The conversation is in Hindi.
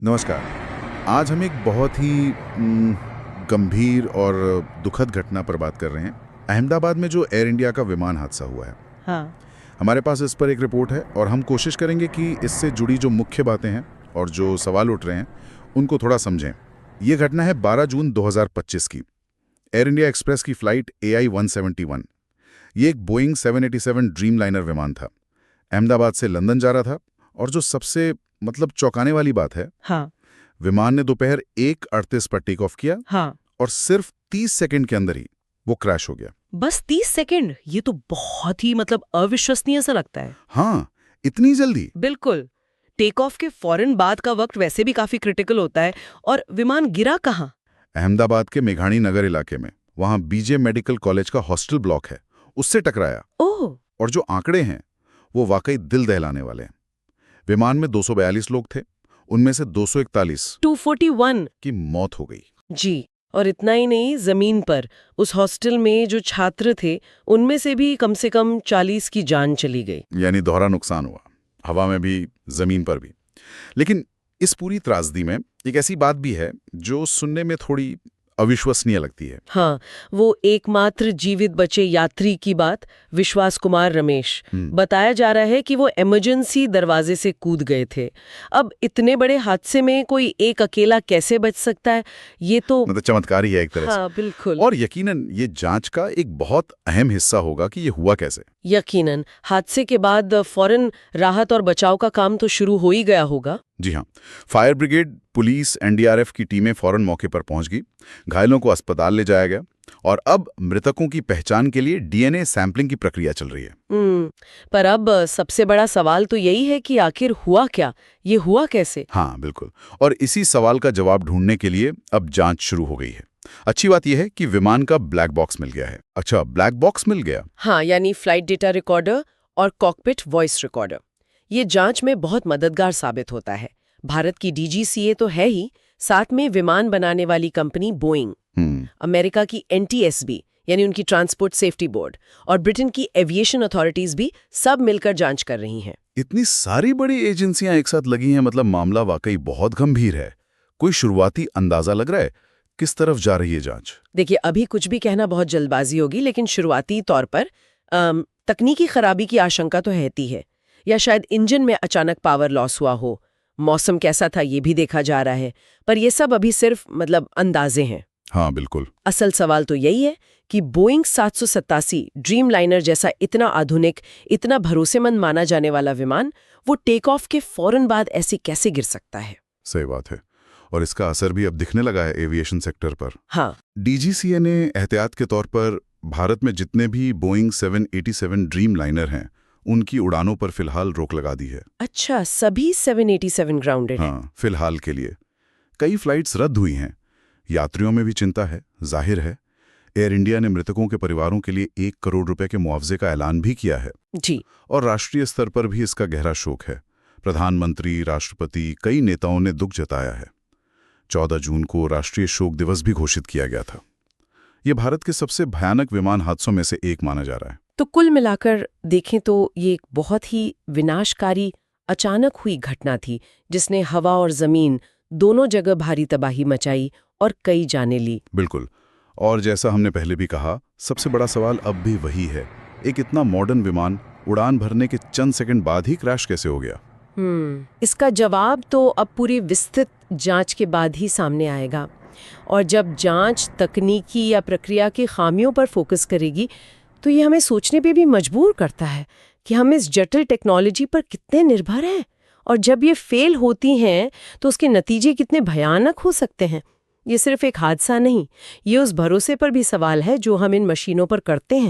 नमस्कार। आज हम एक बहुत ही गंभीर और दुखद घटना पर बात कर रहे हैं। अहमदाबाद में जो एयर इंडिया का विमान हादसा हुआ है, हाँ। हमारे पास इस पर एक रिपोर्ट है और हम कोशिश करेंगे कि इससे जुड़ी जो मुख्य बातें हैं और जो सवाल उठ रहे हैं उनको थोड़ा समझें। ये घटना है 12 जून 2025 की। एयर इंडिया एक्सप्रेस की फ्लाइट AI 171। ये एक बोइंग 787 ड्रीम लाइनर विमान था। अहमदाबाद से लंदन जा रहा था और जो सबसे चौंकाने वाली बात है, हाँ। विमान ने दोपहर 1:38 पर टेक ऑफ किया हाँ। और सिर्फ 30 सेकंड के अंदर ही वो क्रैश हो गया। बस 30 सेकंड? ये तो बहुत ही अविश्वसनीय सा लगता है। हाँ, इतनी जल्दी। बिल्कुल। टेक ऑफ के फौरन बाद का वक्त वैसे भी काफी क्रिटिकल होता है। और विमान गिरा कहाँ? अहमदाबाद के मेघाणी नगर इलाके में। वहां BJ मेडिकल कॉलेज का हॉस्टल ब्लॉक है, उससे टकराया। ओह। और जो आंकड़े हैं वो वाकई दिल दहलाने वाले हैं। विमान में 242 लोग थे, उनमें से 241 की मौत हो गई। जी। और इतना ही नहीं, जमीन पर उस हॉस्टल में जो छात्र थे उनमें से भी कम से कम 40 की जान चली गई। यानी दोहरा नुकसान हुआ, हवा में भी, जमीन पर भी। लेकिन इस पूरी त्रासदी में एक ऐसी बात भी है जो सुनने में थोड़ी अविश्वसनीय लगती है। हाँ, वो एकमात्र जीवित बचे यात्री की बात, विश्वास कुमार रमेश। बताया जा रहा है कि वो इमरजेंसी दरवाजे से कूद गए थे। अब इतने बड़े हादसे में कोई एक अकेला कैसे बच सकता है? ये तो चमत्कार ही है एक तरह से। हाँ, बिल्कुल। और यकीनन ये जांच का एक बहुत अहम हिस्सा होगा कि ये हुआ कैसे। यकीनन हादसे के बाद फौरन राहत और बचाव का काम तो शुरू हो ही गया होगा। जी हाँ, फायर ब्रिगेड, पुलिस, NDRF की टीमें फौरन मौके पर पहुंच गई। घायलों को अस्पताल ले जाया गया और अब मृतकों की पहचान के लिए DNA सैंपलिंग की प्रक्रिया चल रही है। पर अब सबसे बड़ा सवाल तो यही है कि आखिर हुआ क्या, ये हुआ कैसे? हाँ, बिल्कुल। और इसी सवाल का जवाब ढूंढने के लिए अब जांच शुरू हो गई है। अच्छी बात यह है कि विमान का ब्लैक बॉक्स मिल गया है। अच्छा, ब्लैक बॉक्स मिल गया? हाँ, यानी फ्लाइट डेटा रिकॉर्डर और कॉकपिट वॉइस रिकॉर्डर। ये जांच में बहुत मददगार साबित होता है। भारत की DGCA तो है ही, साथ में विमान बनाने वाली कंपनी बोइंग, अमेरिका की NTSB यानी उनकी ट्रांसपोर्ट सेफ्टी बोर्ड, और ब्रिटेन की एविएशन अथॉरिटीज भी सब मिलकर जांच कर रही हैं। इतनी सारी बड़ी एजेंसियां एक साथ लगी हैं, मामला वाकई बहुत गंभीर है। कोई शुरुआती अंदाजा लग रहा है किस तरफ जा रही है जांच? देखिए, अभी कुछ भी कहना बहुत जल्दबाजी होगी, लेकिन शुरुआती तौर पर तकनीकी खराबी की आशंका तो रहती है, या शायद इंजन में अचानक पावर लॉस हुआ हो। मौसम कैसा था ये भी देखा जा रहा है, पर ये सब अभी सिर्फ अंदाजे हैं। हाँ, बिल्कुल। असल सवाल तो यही है कि बोइंग 787 ड्रीम लाइनर जैसा इतना आधुनिक, इतना भरोसेमंद माना जाने वाला विमान, वो टेक ऑफ के फौरन बाद ऐसे कैसे गिर सकता है? सही बात है। और इसका असर भी अब दिखने लगा है एविएशन सेक्टर पर। हाँ। DGCA ने एहतियात के तौर पर भारत में जितने भी बोइंग 787 ड्रीम लाइनर हैं, उनकी उड़ानों पर फिलहाल रोक लगा दी है। अच्छा, सभी 787 ग्राउंडेड हैं? हाँ, फिलहाल के लिए। कई फ्लाइट्स रद्द हुई हैं। यात्रियों में भी चिंता है, जाहिर है। एयर इंडिया ने मृतकों के परिवारों के लिए 1 करोड़ रुपए के मुआवजे का ऐलान भी किया है। जी। और राष्ट्रीय स्तर पर भी इसका गहरा शोक है। प्रधानमंत्री, राष्ट्रपति, कई नेताओं ने दुख जताया है। 14 जून को राष्ट्रीय शोक दिवस भी घोषित किया गया था। ये भारत के सबसे भयानक विमान हादसों में से एक माना जा रहा है। तो कुल मिलाकर देखें तो ये एक बहुत ही विनाशकारी, अचानक हुई घटना थी, जिसने हवा और जमीन दोनों जगह भारी तबाही मचाई और कई जानें ली। बिल्कुल। और जैसा हमने पहले भी कहा, सबसे बड़ा सवाल अब भी वही है, एक इतना मॉडर्न विमान उड़ान भरने के चंद सेकंड बाद ही क्रैश कैसे हो गया? इसका जवाब तो अब पूरी विस्तृत जांच के बाद ही सामने आएगा। और जब जांच तकनीकी या प्रक्रिया की खामियों पर फोकस करेगी, तो ये हमें सोचने पे भी मजबूर करता है कि हम इस जटिल टेक्नोलॉजी पर कितने निर्भर हैं, और जब ये फेल होती हैं तो उसके नतीजे कितने भयानक हो सकते हैं। ये सिर्फ एक हादसा नहीं, ये उस भरोसे पर भी सवाल है जो हम इन मशीनों पर करते हैं।